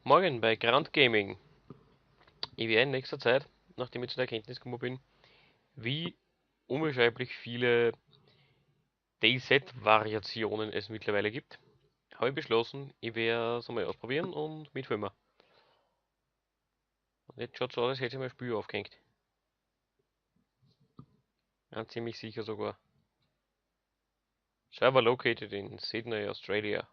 Morgen bei Grand Gaming. Ich werde in nächster Zeit, nachdem ich zu der Erkenntnis gekommen bin, wie unbeschreiblich viele DayZ-Variationen es mittlerweile gibt, habe ich beschlossen, ich werde es einmal ausprobieren und mitfilmen. Und jetzt schaut es aus, als hätte ich mein Spiel aufgehängt. Ganz ziemlich sicher sogar. Server located in Sydney, Australia.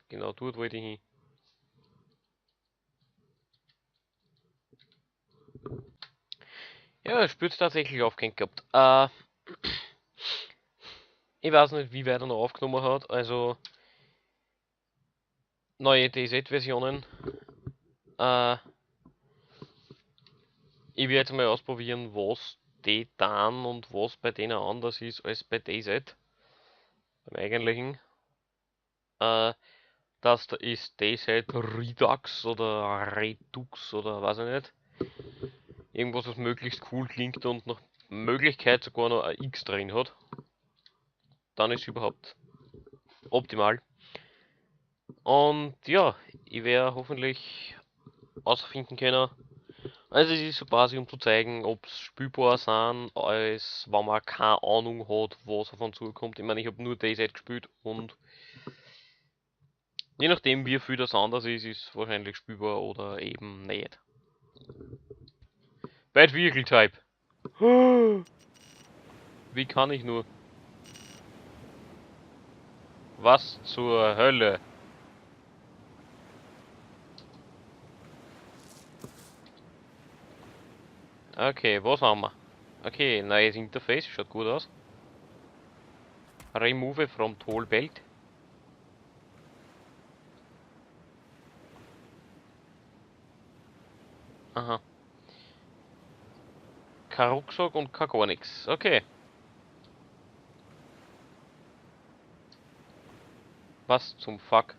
Genau dort wollte ich hin. Ja, das Spiel tatsächlich aufgehängt gehabt. Ich weiß nicht, wie weit er noch aufgenommen hat, also neue DayZ-Versionen. Äh, Ich werde jetzt mal ausprobieren, was die dann und was bei denen anders ist als bei DayZ. Beim eigentlichen. Äh, Das da ist DayZ Redux oder Redux oder weiß ich nicht. Irgendwas, was möglichst cool klingt und nach Möglichkeit sogar noch ein X drin hat. Dann ist es überhaupt optimal. Und ja, ich werde hoffentlich ausfinden können. Also es ist so quasi um zu zeigen, ob es spielbar sind, als wenn man keine Ahnung hat, was auf uns zukommt. Ich meine, ich habe nur DayZ gespielt und je nachdem wie viel das anders ist, ist es wahrscheinlich spielbar oder eben nicht. Bad Vehicle Type. Wie kann ich nur? Was zur Hölle? Okay, was haben wir? Okay, neues Interface, schaut gut aus. Remove from Toll Belt. Aha. Kein Rucksack und kein gar nichts. Okay. Was zum Fuck?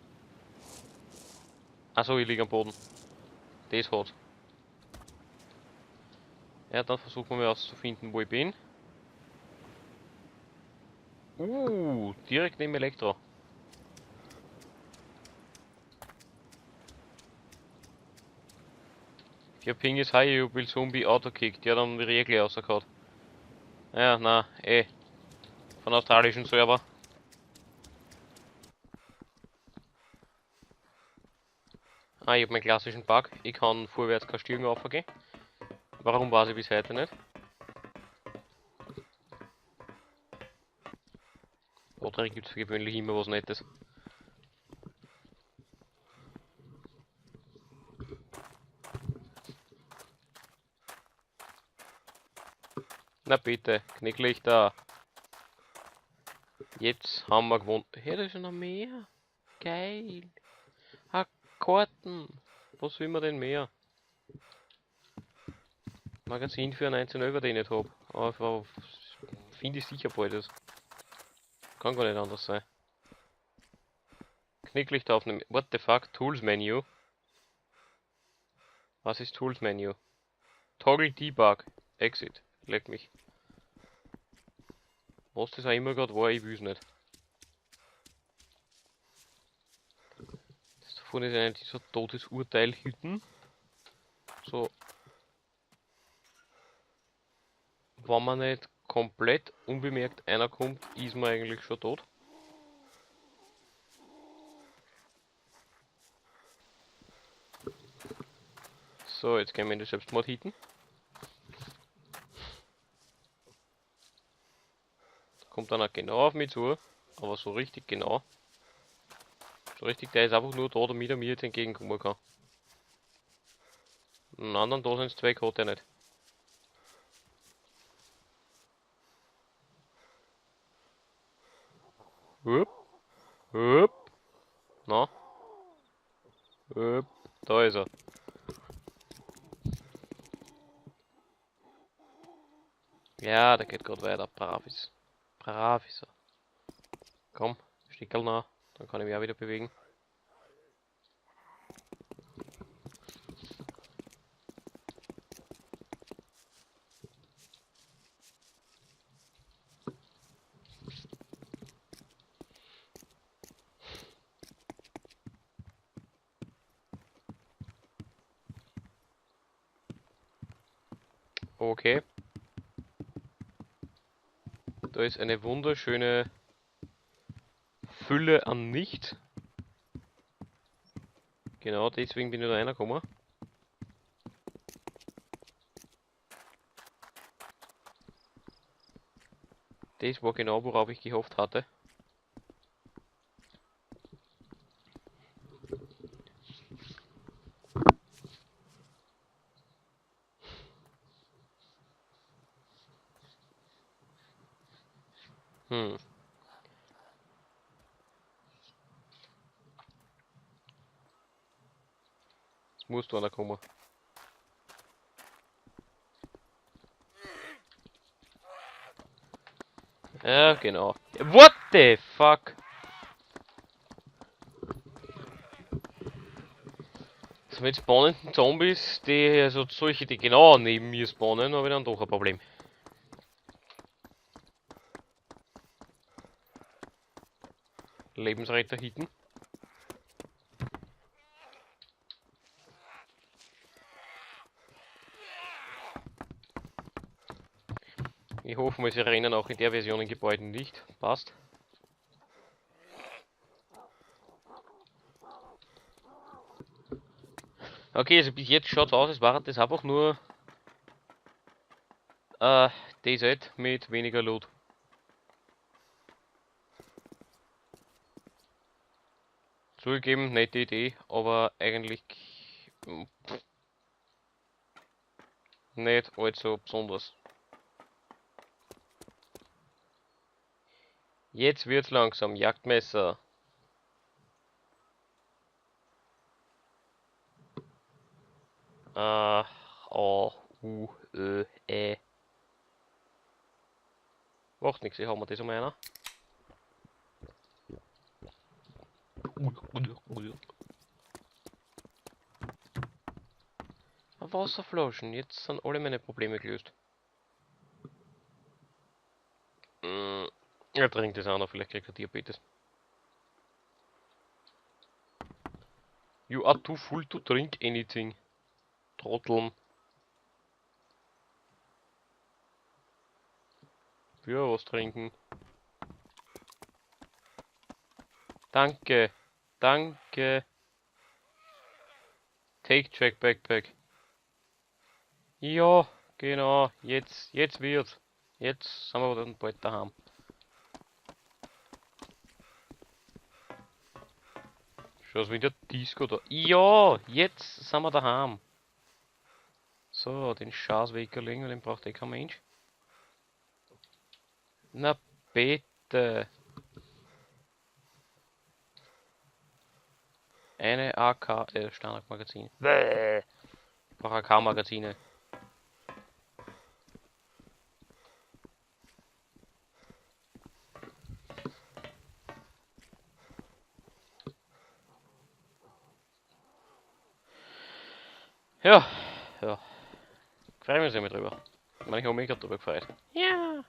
Achso, ich liege am Boden. Das hat. Ja, dann versuchen wir mal auszufinden, wo ich bin. Direkt neben Elektro. Der Ping ist high, you will Zombie autokickt. Ja, dann wäre ich gleich rausgehauen. Ja, na, von australischen Server. Ich habe meinen klassischen Bug. Ich kann vorwärts keine Stürme aufgehen. Warum weiß ich bis heute nicht. Oder gibt es für gewöhnlich immer was Nettes. Na bitte, Knicklichter. Jetzt haben wir gewonnen. Hey, da ist ja noch mehr. Geil. Karten. Was will man denn mehr? Magazin für 19 Euro, den ich nicht habe. Aber finde ich sicher bald. Das kann gar nicht anders sein. Knicklichter aufnehmen. What the fuck? Tools Menu. Was ist Tools Menu? Toggle Debug. Exit. Leck mich. Was das auch immer gerade war, ich will's nicht. Das davon ist einer dieser Todesurteil-Hütten. So. Wenn man nicht komplett unbemerkt einer kommt, ist man eigentlich schon tot. So, jetzt gehen wir in die Selbstmord-Hitten. Da kommt einer genau auf mich zu, aber so richtig genau. So richtig, der ist einfach nur da, damit er mir jetzt entgegenkommen kann. Einen anderen Daseinszweck hat er nicht. Hup, hup, na, hup, da ist er. Ja, der geht gerade weiter, brav ist. Brav ist er. Komm, Stickerl nach, dann kann ich mich auch wieder bewegen. Okay. Da ist eine wunderschöne Fülle an Nichts. Genau, deswegen bin ich da reingekommen. Das war genau, worauf ich gehofft hatte. Hm. Jetzt muss da einer kommen. Ja, genau. What the fuck? Also mit spawnenden Zombies, also solche, die genau neben mir spawnen, habe ich dann doch ein Problem. Lebensretter hitten. Ich hoffe mal, sie rennen auch in der Version in Gebäuden nicht. Passt. Okay, also bis jetzt schaut es aus, als war das einfach nur DZ mit weniger Loot. Zugegeben, nette Idee, aber eigentlich nicht allzu besonders. Jetzt wird's langsam. Jagdmesser. A, U, Ö, E. Macht nichts, ich hab mir das um einer. Wasserflaschen, jetzt sind alle meine Probleme gelöst. Er trinkt das auch noch, vielleicht kriegt er Diabetes. You are too full to drink anything. Trotteln. Ja, was trinken. Danke. Danke. Take Check Backpack. Ja, genau. Jetzt wird's. Jetzt sind wir dann bald daheim. Schau, wie der Disco da. Ja, jetzt sind wir daheim. So, den Scheiß weglegen, den braucht eh kein Mensch. Na bitte. Eine AK, Standardmagazin. Ich brauche AK-Magazine. Ja, ja. Freuen wir uns immer drüber. Ich meine, ich habe mich gerade drüber gefreut. Ja.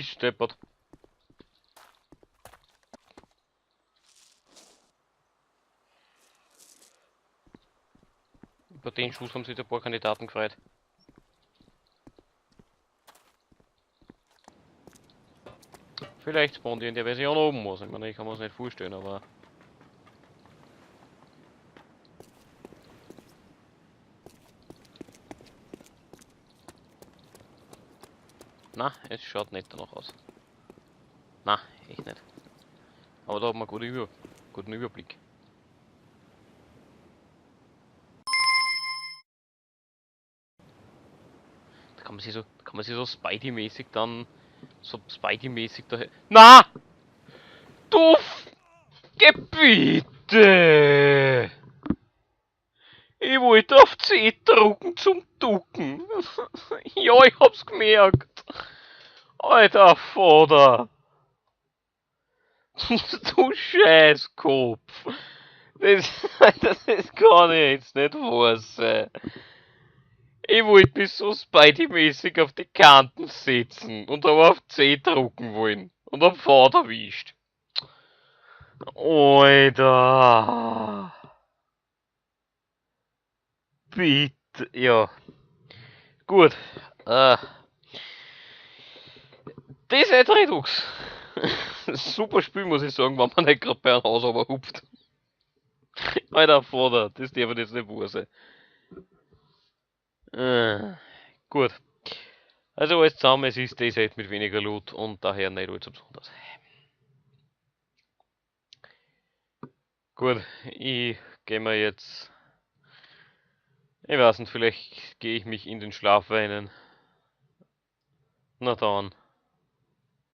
Steppert. Über den Schuss haben sich ein paar Kandidaten gefreut. Vielleicht spawnt ihr in der Version oben was. Ich meine, ich kann mir das nicht vorstellen, aber. Na, es schaut nicht danach aus. Na, echt nicht. Aber da hat man einen guten Überblick. Da kann man sich so Spidey-mäßig dann. So Spidey-mäßig da. Na! Du Gebiete! Ich wollte auf C drucken zum Ducken. Ja, ich hab's gemerkt. Alter Vater. Du Scheißkopf. Das kann ich jetzt nicht wahr sein. Ich wollte mich so Spidey-mäßig auf die Kanten setzen und aber auf C drucken wollen. und am Pfad erwischt. Alter. Bitte, ja. Gut. Äh, das ist Redux. Super Spiel, muss ich sagen, wenn man nicht gerade bei einem Haus aber hupft. Alter, Vater, das darf jetzt nicht wahr sein. Gut. Also alles zusammen, es ist das halt mit weniger Loot und daher nicht allzu besonders. Gut, ich gehe mir jetzt. Ich weiß nicht, vielleicht gehe ich mich in den Schlaf weinen. Na dann.